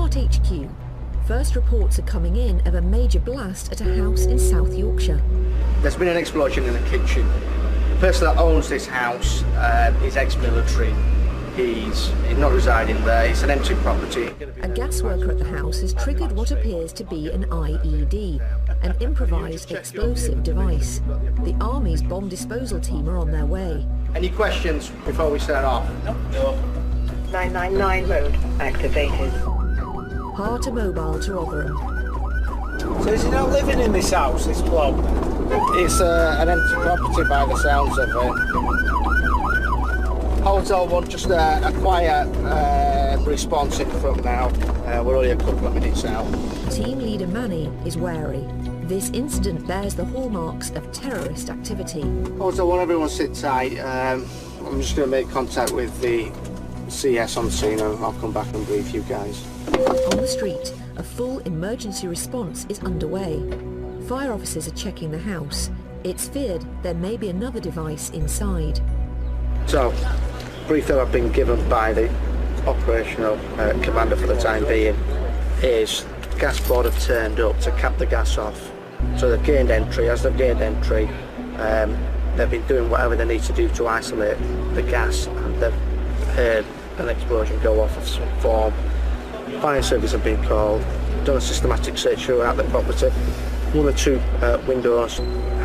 Heart HQ. First reports are coming in of a major blast at a house in South Yorkshire. There's been an explosion in the kitchen. The person that owns this house is ex-military. He's not residing there, it's an empty property. A gas worker at the house has triggered what appears to be an IED, an improvised explosive device. The Army's bomb disposal team are on their way. Any questions before we set off? No. 999 road activated. Heart are mobile to Rotherham. So is he not living in this house, this bloke? It's an empty property by the sounds of it. Hotel 1, just a quiet response in front now. We're only a couple of minutes out. Team leader Manny is wary. This incident bears the hallmarks of terrorist activity. Hotel 1, everyone sit tight. I'm just going to make contact with the CS on scene and I'll come back and brief you guys. On the street, a full emergency response is underway. Fire officers are checking the house. It's feared there may be another device inside. So, brief that I've been given by the operational commander for the time being is gas board have turned up to cap the gas off. So they've gained entry. As they've gained entry, they've been doing whatever they need to do to isolate the gas, and they've heard an explosion go off of some form. Fire service have been called, done a systematic search throughout the property. One or two windows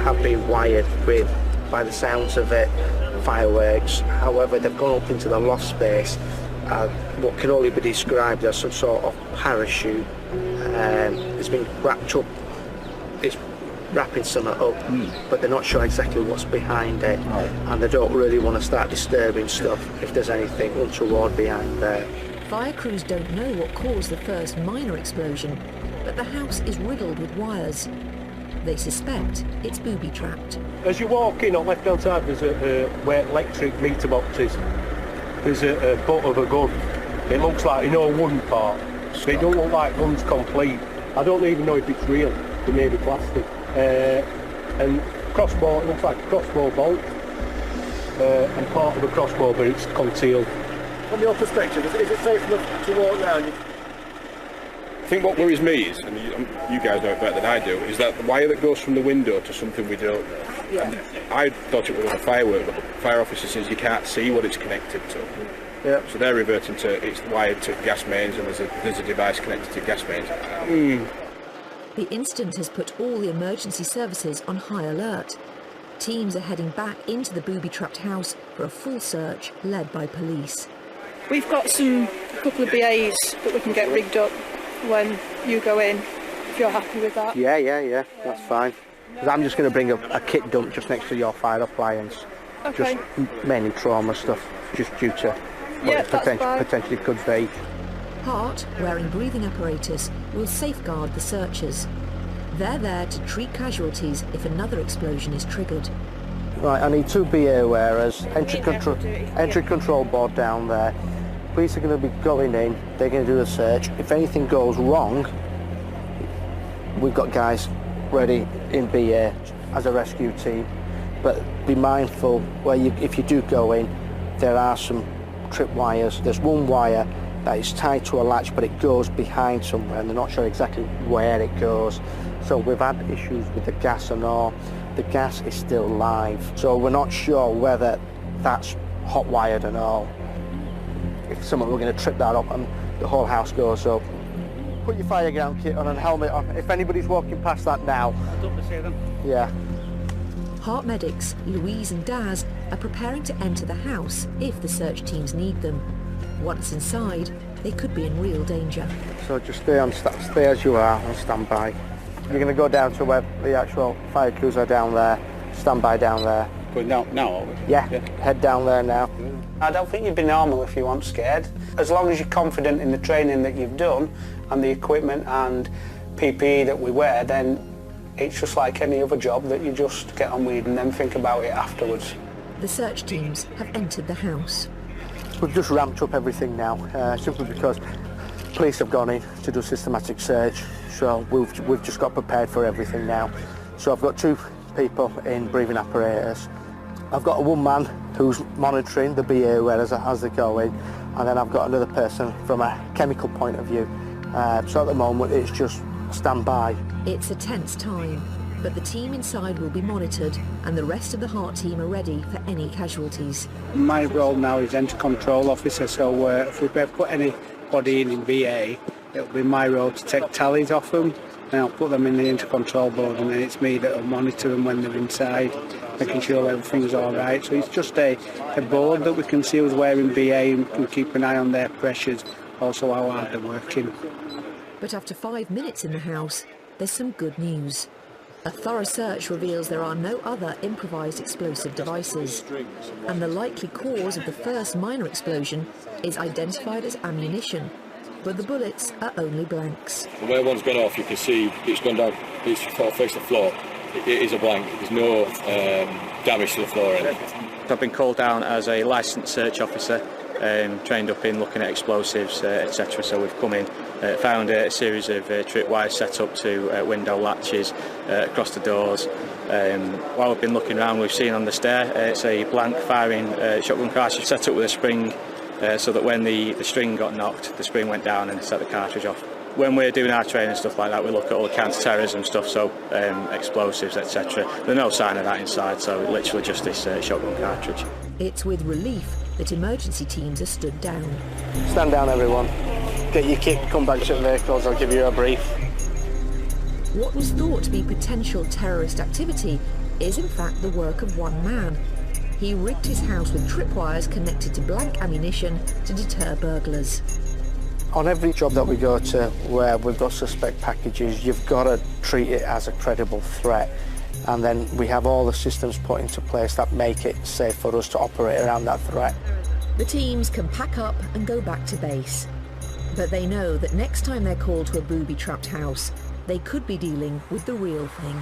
have been wired with, by the sounds of it, fireworks. However, they've gone up into the loft space, what can only be described as some sort of parachute. It's been wrapped up, it's wrapping something up, but they're not sure exactly what's behind it, and they don't really want to start disturbing stuff if there's anything untoward behind there. Fire crews don't know what caused the first minor explosion, but the house is riddled with wires. They suspect it's booby-trapped. As you walk in on left-hand side, there's where electric meter box is. There's a butt of a gun. It looks like, wooden part. They don't look like guns complete. I don't even know if it's real. They may be plastic. And crossbow, it looks like a crossbow bolt. And part of a crossbow, but it's concealed. From your perspective, is it safe enough to walk down? I think what worries me is, and you guys know it better than I do, is that the wire that goes from the window to something we don't know. Yeah. I thought it was a firework, but the fire officer says you can't see what it's connected to. Yeah. So they're reverting to it's wired to gas mains, and there's a device connected to gas mains. The incident has put all the emergency services on high alert. Teams are heading back into the booby-trapped house for a full search led by police. We've got a couple of BAs that we can get rigged up when you go in, if you're happy with that. Yeah, that's fine. Because I'm just going to bring a kit dump just next to your fire appliance. Okay. Just mainly trauma stuff, just due to what it potentially could be. Hart, wearing breathing apparatus, will safeguard the searchers. They're there to treat casualties if another explosion is triggered. Right, I need 2 BA wearers, entry control board down there. Police are going to be going in, they're going to do the search. If anything goes wrong, we've got guys ready in BA as a rescue team. But be mindful, if you do go in, there are some trip wires. There's one wire that is tied to a latch, but it goes behind somewhere, and they're not sure exactly where it goes. So we've had issues with the gas and all. The gas is still live, so we're not sure whether that's hot wired and all. If we're going to trip that up and the whole house goes up. Put your fire ground kit on and helmet on. If anybody's walking past that now. Yeah. Heart medics, Louise and Daz, are preparing to enter the house if the search teams need them. Once inside, they could be in real danger. So just stay as you are on standby. You're going to go down to where the actual fire crews are down there. Stand by down there. Going now, are we? Yeah, head down there now. I don't think you'd be normal if you weren't scared. As long as you're confident in the training that you've done and the equipment and PPE that we wear, then it's just like any other job that you just get on with and then think about it afterwards. The search teams have entered the house. We've just ramped up everything now, simply because police have gone in to do systematic search, so we've just got prepared for everything now. So I've got 2 people in breathing apparatus. I've got one man who's monitoring the BA wearers as they go in, and then I've got another person from a chemical point of view So at the moment it's just stand by. It's a tense time, but the team inside will be monitored and the rest of the Heart team are ready for any casualties. My role now is enter control officer, so if we put anybody in VA, it'll be my role to take tallies off them, and I'll put them in the inter-control board, and then it's me that will monitor them when they're inside, making sure everything's all right. So it's just a board that we can see who's wearing VA and can keep an eye on their pressures, also how hard they're working. But after 5 minutes in the house, there's some good news. A thorough search reveals there are no other improvised explosive devices, and the likely cause of the first minor explosion is identified as ammunition, but the bullets are only blanks. Where one's gone off, you can see it's gone down, it's faced the floor. It is a blank, there's no damage to the floor or anything. I've been called down as a licensed search officer, trained up in looking at explosives, etc. So we've come in, found a series of tripwires set up to window latches across the doors. While we've been looking around, we've seen on the stair it's a blank firing shotgun cartridge set up with a spring, so that when the string got knocked, the spring went down and set the cartridge off. When we're doing our training and stuff like that, we look at all the counter-terrorism stuff, so explosives, etc. There's no sign of that inside, so literally just this shotgun cartridge. It's with relief that emergency teams are stood down. Stand down everyone, get your kit, come back to the vehicles, I'll give you a brief. What was thought to be potential terrorist activity is in fact the work of one man. He rigged his house with tripwires connected to blank ammunition to deter burglars. On every job that we go to where we've got suspect packages, you've got to treat it as a credible threat. And then we have all the systems put into place that make it safe for us to operate around that threat. The teams can pack up and go back to base. But they know that next time they're called to a booby-trapped house, they could be dealing with the real thing.